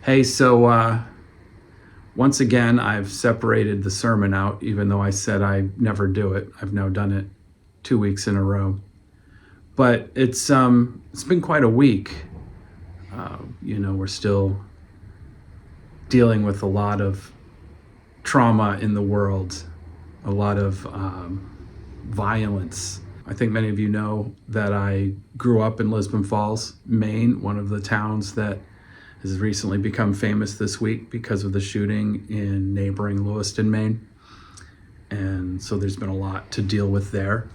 Hey, so once again, I've separated the sermon out, even though I said I never do it. I've now done it 2 weeks in a row. But it's been quite a week. We're still dealing with a lot of trauma in the world, a lot of violence. I think many of you know that I grew up in Lisbon Falls, Maine, one of the towns that has recently become famous this week because of the shooting in neighboring Lewiston, Maine. And so there's been a lot to deal with there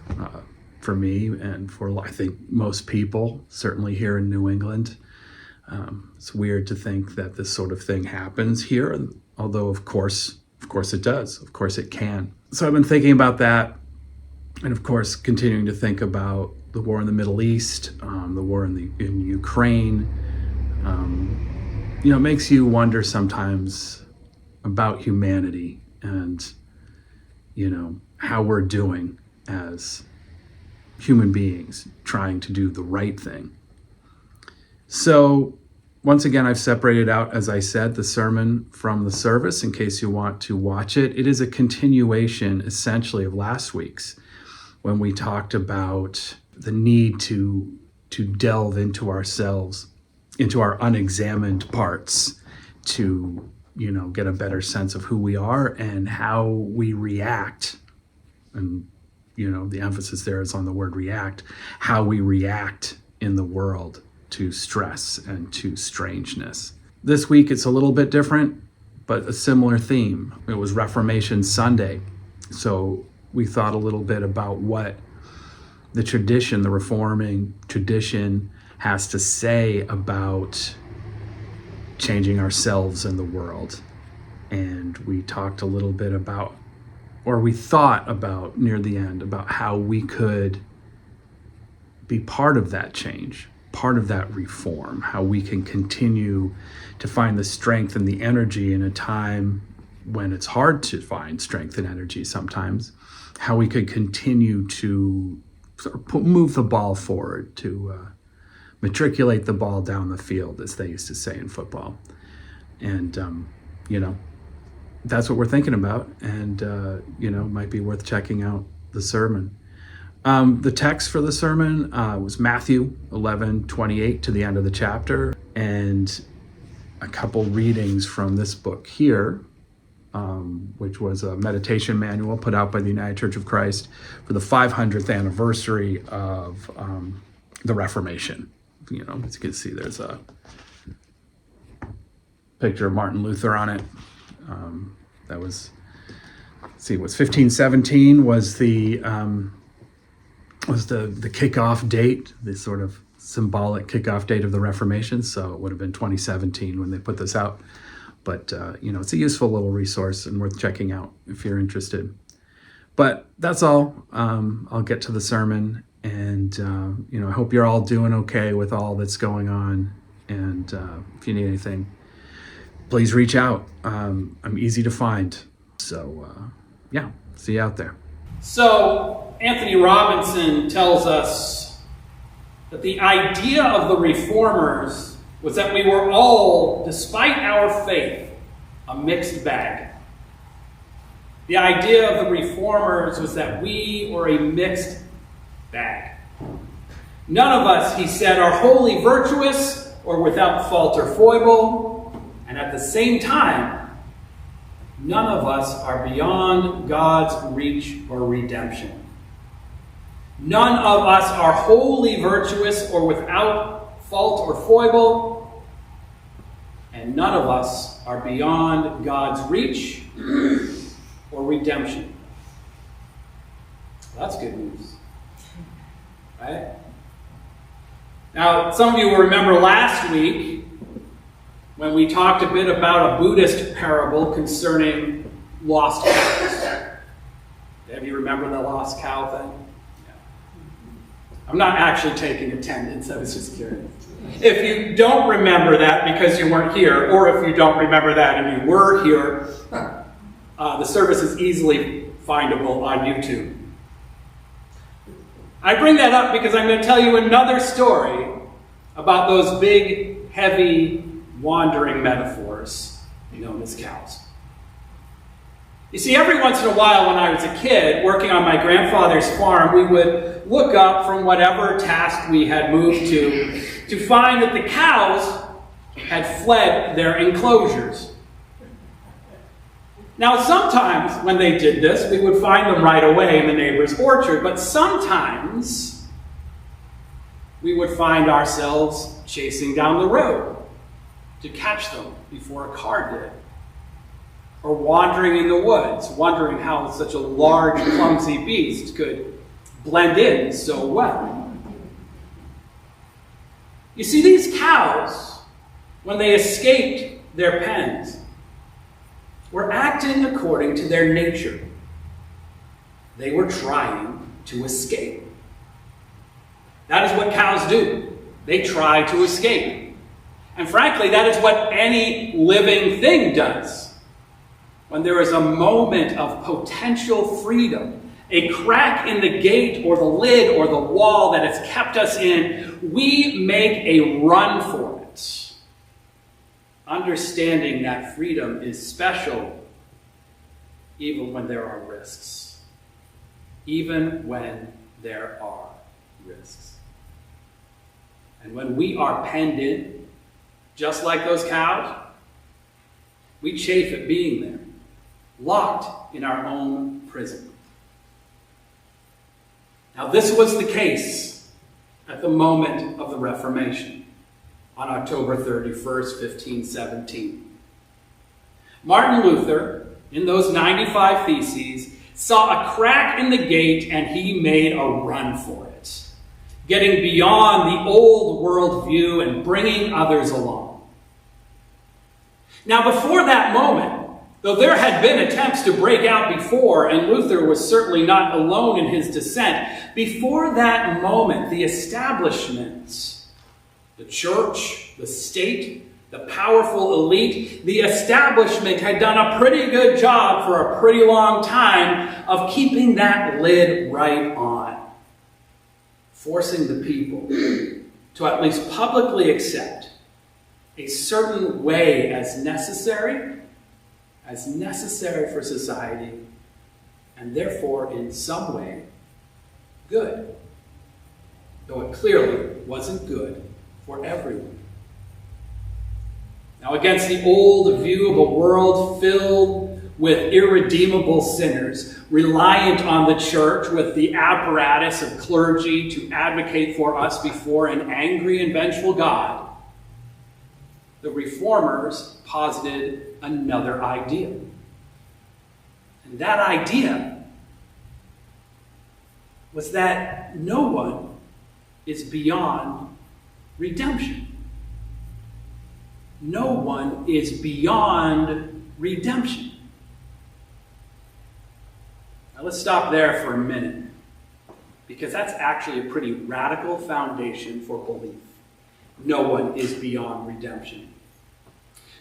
for me and for, I think, most people, certainly here in New England. It's weird to think that this sort of thing happens here, although of course it does. Of course it can. So I've been thinking about that, and of course continuing to think about the war in the Middle East, the war in Ukraine. It makes you wonder sometimes about humanity and, how we're doing as human beings trying to do the right thing. So once again, I've separated out, as I said, the sermon from the service in case you want to watch it. It is a continuation, essentially, of last week's when we talked about the need to delve into ourselves, into our unexamined parts, to get a better sense of who we are and how we react. And the emphasis there is on the word react, how we react in the world to stress and to strangeness. This week it's a little bit different, but a similar theme. It was Reformation Sunday. So we thought a little bit about what the tradition, the reforming tradition, has to say about changing ourselves in the world. And we talked a little bit about, or we thought about near the end, about how we could be part of that change, part of that reform, how we can continue to find the strength and the energy in a time when it's hard to find strength and energy sometimes, how we could continue to sort of move the ball forward, to matriculate the ball down the field, as they used to say in football. And, that's what we're thinking about. And, might be worth checking out the sermon. The text for the sermon was Matthew 11:28 to the end of the chapter, and a couple readings from this book here, which was a meditation manual put out by the United Church of Christ for the 500th anniversary of the Reformation. As you can see, there's a picture of Martin Luther on it. That was, let's see, 1517 was the kickoff date, the sort of symbolic kickoff date of the Reformation. So it would have been 2017 when they put this out. But, it's a useful little resource and worth checking out if you're interested. But that's all. I'll get to the sermon. And, I hope you're all doing okay with all that's going on. And if you need anything, please reach out. I'm easy to find. So, see you out there. So, Anthony Robinson tells us that the idea of the Reformers was that we were all, despite our faith, a mixed bag. The idea of the Reformers was that we were a mixed bag. None of us, he said, are wholly virtuous or without fault or foible, and at the same time, none of us are beyond God's reach or redemption. None of us are wholly virtuous or without fault or foible, and none of us are beyond God's reach or redemption. Well, that's good news, right? Now, some of you will remember last week when we talked a bit about a Buddhist parable concerning lost cows. Have you remember the lost cow thing? Yeah. I'm not actually taking attendance, I was just curious. If you don't remember that because you weren't here, or if you don't remember that and you were here, the service is easily findable on YouTube. I bring that up because I'm going to tell you another story about those big, heavy, wandering metaphors known as cows. You see, every once in a while when I was a kid, working on my grandfather's farm, we would look up from whatever task we had moved to find that the cows had fled their enclosures. Now, sometimes when they did this, we would find them right away in the neighbor's orchard, but sometimes we would find ourselves chasing down the road to catch them before a car did, or wandering in the woods, wondering how such a large, clumsy beast could blend in so well. You see, these cows, when they escaped their pens, were acting according to their nature. They were trying to escape. That is what cows do. They try to escape. And frankly, that is what any living thing does. When there is a moment of potential freedom, a crack in the gate or the lid or the wall that has kept us in, we make a run for it. Understanding that freedom is special even when there are risks. Even when there are risks. And when we are penned in, just like those cows, we chafe at being there, locked in our own prison. Now, this was the case at the moment of the Reformation on October 31st, 1517. Martin Luther, in those 95 Theses, saw a crack in the gate and he made a run for it, getting beyond the old worldview and bringing others along. Now, before that moment, though there had been attempts to break out before, and Luther was certainly not alone in his dissent, before that moment, the establishment, the church, the state, the powerful elite, the establishment had done a pretty good job for a pretty long time of keeping that lid right on, forcing the people to at least publicly accept a certain way as necessary for society, and therefore in some way good, though it clearly wasn't good for everyone. Now, against the old view of a world filled with irredeemable sinners, reliant on the church with the apparatus of clergy to advocate for us before an angry and vengeful God, the Reformers posited another idea. And that idea was that no one is beyond redemption. No one is beyond redemption. Now let's stop there for a minute, because that's actually a pretty radical foundation for belief. No one is beyond redemption.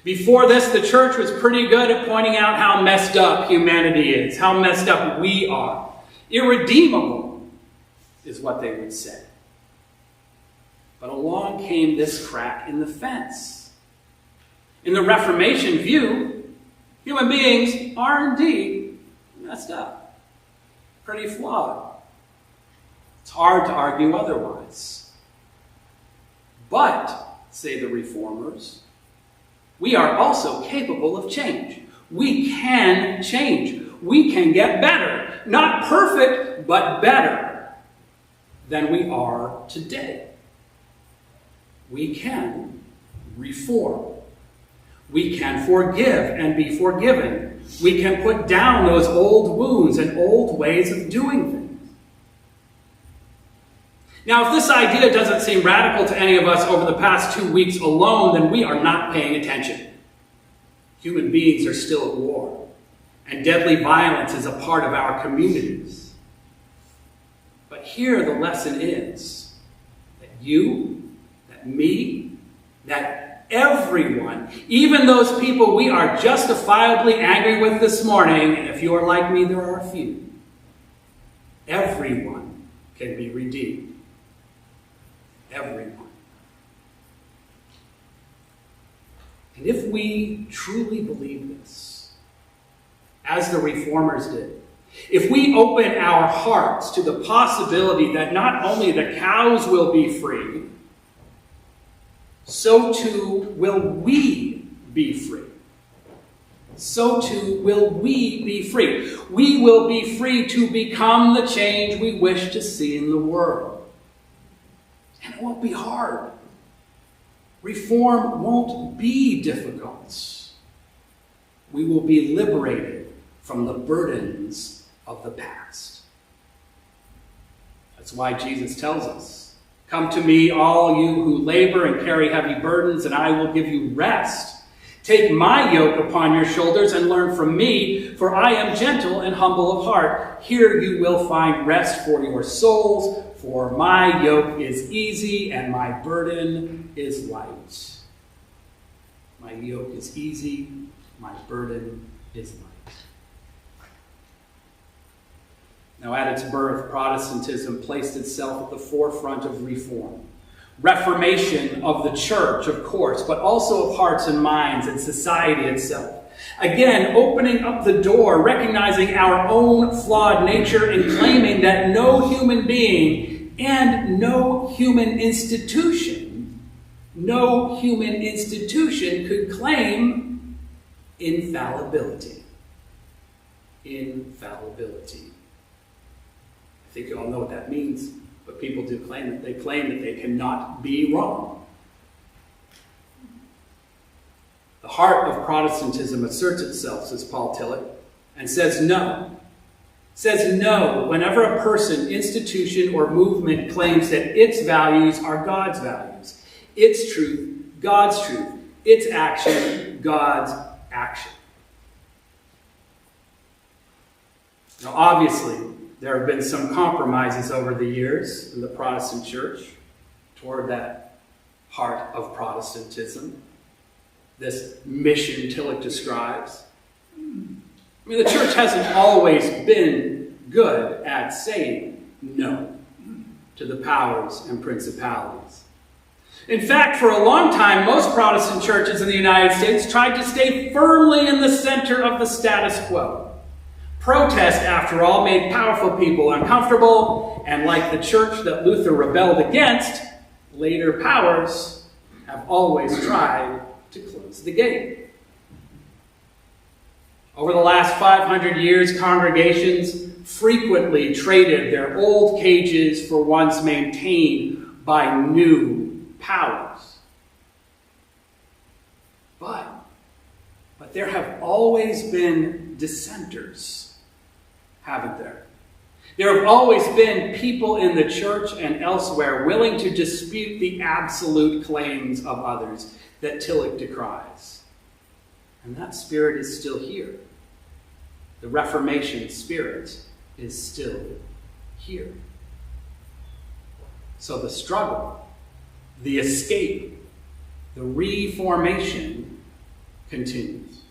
Before this, the church was pretty good at pointing out how messed up humanity is, how messed up we are. Irredeemable is what they would say. But along came this crack in the fence. In the Reformation view, human beings are indeed messed up, pretty flawed. It's hard to argue otherwise. But, say the Reformers, we are also capable of change. We can change. We can get better. Not perfect, but better than we are today. We can reform. We can forgive and be forgiven. We can put down those old wounds and old ways of doing things. Now, if this idea doesn't seem radical to any of us over the past 2 weeks alone, then we are not paying attention. Human beings are still at war, and deadly violence is a part of our communities. But here the lesson is that you, that me, that everyone, even those people we are justifiably angry with this morning, and if you are like me, there are a few, everyone can be redeemed. Everyone. And if we truly believe this, as the Reformers did, if we open our hearts to the possibility that not only the cows will be free, so too will we be free. So too will we be free. We will be free to become the change we wish to see in the world. And it won't be hard. Reform won't be difficult. We will be liberated from the burdens of the past. That's why Jesus tells us, "Come to me, all you who labor and carry heavy burdens, and I will give you rest. Take my yoke upon your shoulders and learn from me, for I am gentle and humble of heart. Here you will find rest for your souls, for my yoke is easy and my burden is light." My yoke is easy, my burden is light. Now, at its birth, Protestantism placed itself at the forefront of reform. Reformation of the church, of course, but also of hearts and minds and society itself. Again, opening up the door, recognizing our own flawed nature and claiming that no human being and no human institution could claim infallibility. Infallibility. I think you all know what that means, but people do claim it. They claim that they cannot be wrong. The heart of Protestantism asserts itself, says Paul Tillich, and says no. Says no whenever a person, institution, or movement claims that its values are God's values, its truth, God's truth, its action, God's action. Now, obviously, there have been some compromises over the years in the Protestant church toward that heart of Protestantism, this mission Tillich describes. I mean, the church hasn't always been good at saying no to the powers and principalities. In fact, for a long time, most Protestant churches in the United States tried to stay firmly in the center of the status quo. Protest, after all, made powerful people uncomfortable, and like the church that Luther rebelled against, later powers have always tried to close the gate. Over the last 500 years, congregations frequently traded their old cages for ones maintained by new powers. But there have always been dissenters, haven't there? There have always been people in the church and elsewhere willing to dispute the absolute claims of others that Tillich decries. And that spirit is still here. The Reformation spirit is still here. So the struggle, the escape, the reformation continues.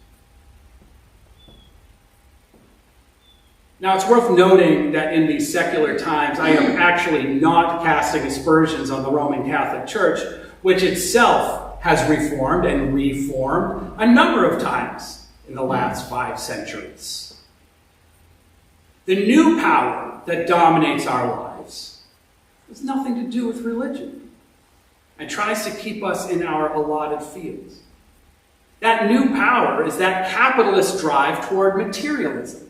Now, it's worth noting that in these secular times, I am actually not casting aspersions on the Roman Catholic Church, which itself has reformed and reformed a number of times in the last 5 centuries. The new power that dominates our lives has nothing to do with religion and tries to keep us in our allotted fields. That new power is that capitalist drive toward materialism.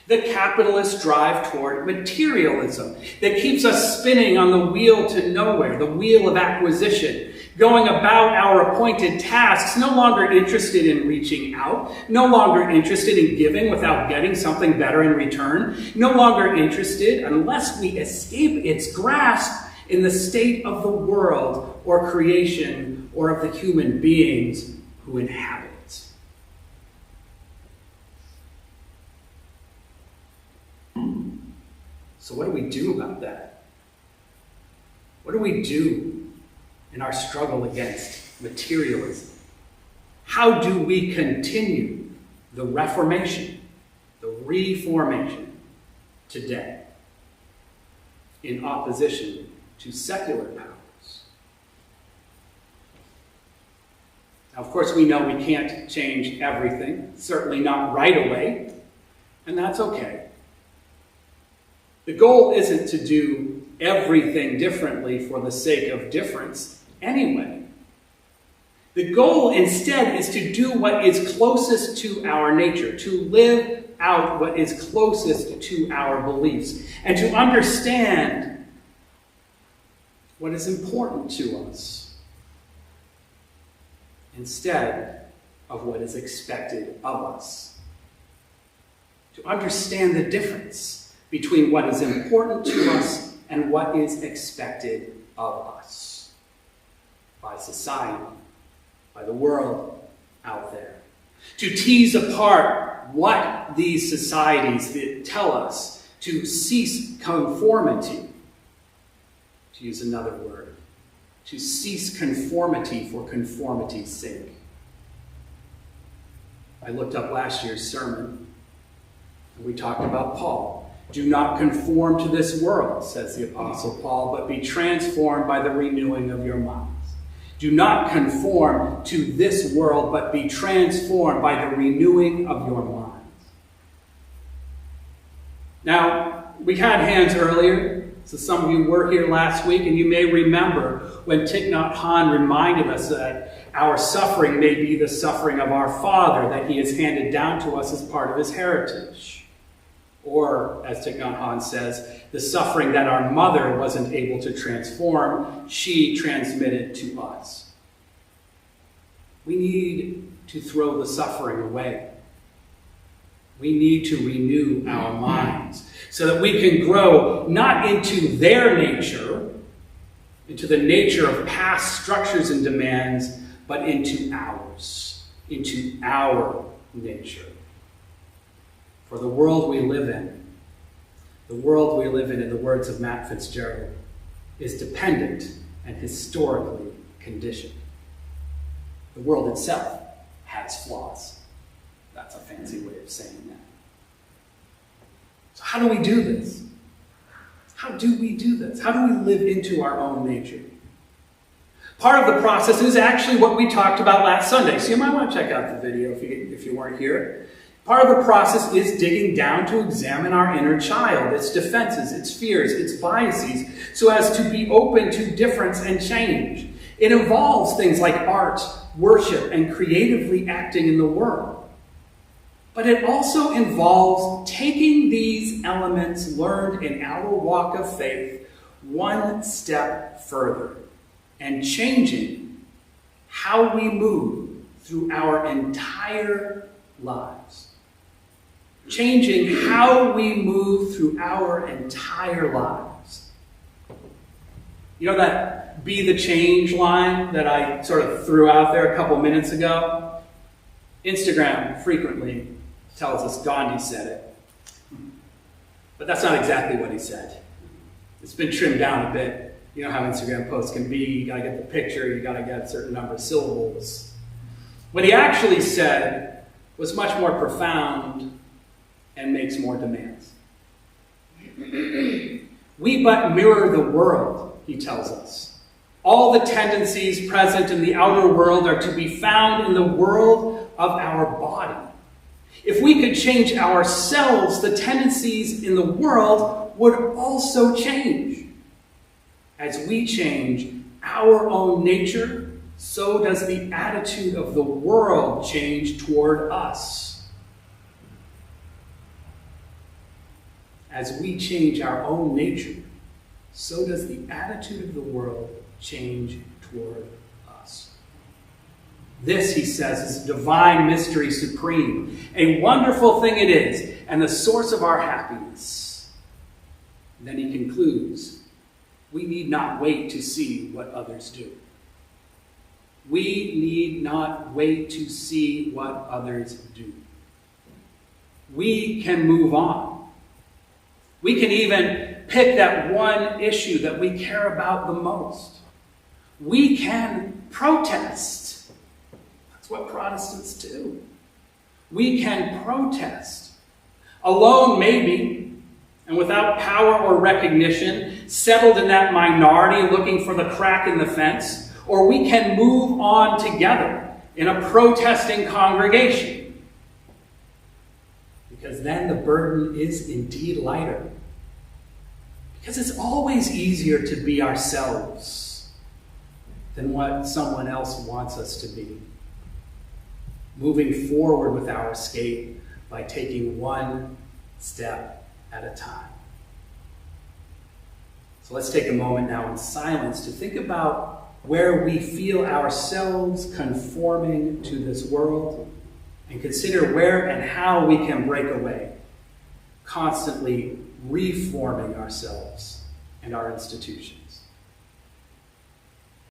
The capitalist drive toward materialism that keeps us spinning on the wheel to nowhere, the wheel of acquisition, going about our appointed tasks, no longer interested in reaching out, no longer interested in giving without getting something better in return, no longer interested, unless we escape its grasp, in the state of the world or creation or of the human beings who inhabit it. So what do we do about that? What do we do in our struggle against materialism? How do we continue the Reformation, the reformation today in opposition to secular powers? Now, of course, we know we can't change everything, certainly not right away, and that's okay. The goal isn't to do everything differently for the sake of difference anyway. The goal instead is to do what is closest to our nature, to live out what is closest to our beliefs, and to understand what is important to us instead of what is expected of us. To understand the difference between what is important to us and what is expected of us by society, by the world out there. To tease apart what these societies that tell us to cease conformity, to use another word, to cease conformity for conformity's sake. I looked up last year's sermon, and we talked about Paul. Do not conform to this world, says the Apostle Paul, but be transformed by the renewing of your minds. Do not conform to this world, but be transformed by the renewing of your minds. Now, we had hands earlier, so some of you were here last week, and you may remember when Thich Nhat Hanh reminded us that our suffering may be the suffering of our Father, that he has handed down to us as part of his heritage. Or, as Thich Nhat Hanh says, the suffering that our mother wasn't able to transform, she transmitted to us. We need to throw the suffering away. We need to renew our minds so that we can grow not into their nature, into the nature of past structures and demands, but into ours, into our nature. For the world we live in, in the words of Matt Fitzgerald, is dependent and historically conditioned. The world itself has flaws. That's a fancy way of saying that. So how do we do this? How do we do this? How do we live into our own nature? Part of the process is actually what we talked about last Sunday. So you might want to check out the video if you weren't here. Part of the process is digging down to examine our inner child, its defenses, its fears, its biases, so as to be open to difference and change. It involves things like art, worship, and creatively acting in the world. But it also involves taking these elements learned in our walk of faith one step further and changing how we move through our entire lives. Changing how we move through our entire lives. You know that be the change line that I sort of threw out there a couple minutes ago? Instagram frequently tells us Gandhi said it. But that's not exactly what he said. It's been trimmed down a bit. You know how Instagram posts can be. You got to get the picture. You got to get a certain number of syllables. What he actually said was much more profound and makes more demands. We but mirror the world, he tells us. All the tendencies present in the outer world are to be found in the world of our body. If we could change ourselves, the tendencies in the world would also change. As we change our own nature, so does the attitude of the world change toward us. As we change our own nature, so does the attitude of the world change toward us. This, he says, is a divine mystery supreme, a wonderful thing it is, and the source of our happiness. And then he concludes, we need not wait to see what others do. We need not wait to see what others do. We can move on. We can even pick that one issue that we care about the most. We can protest. That's what Protestants do. We can protest. Alone, maybe, and without power or recognition, settled in that minority looking for the crack in the fence, or we can move on together, in a protesting congregation. Because then the burden is indeed lighter. Because it's always easier to be ourselves than what someone else wants us to be. Moving forward with our escape by taking one step at a time. So let's take a moment now in silence to think about where we feel ourselves conforming to this world, and consider where and how we can break away, constantly reforming ourselves and our institutions.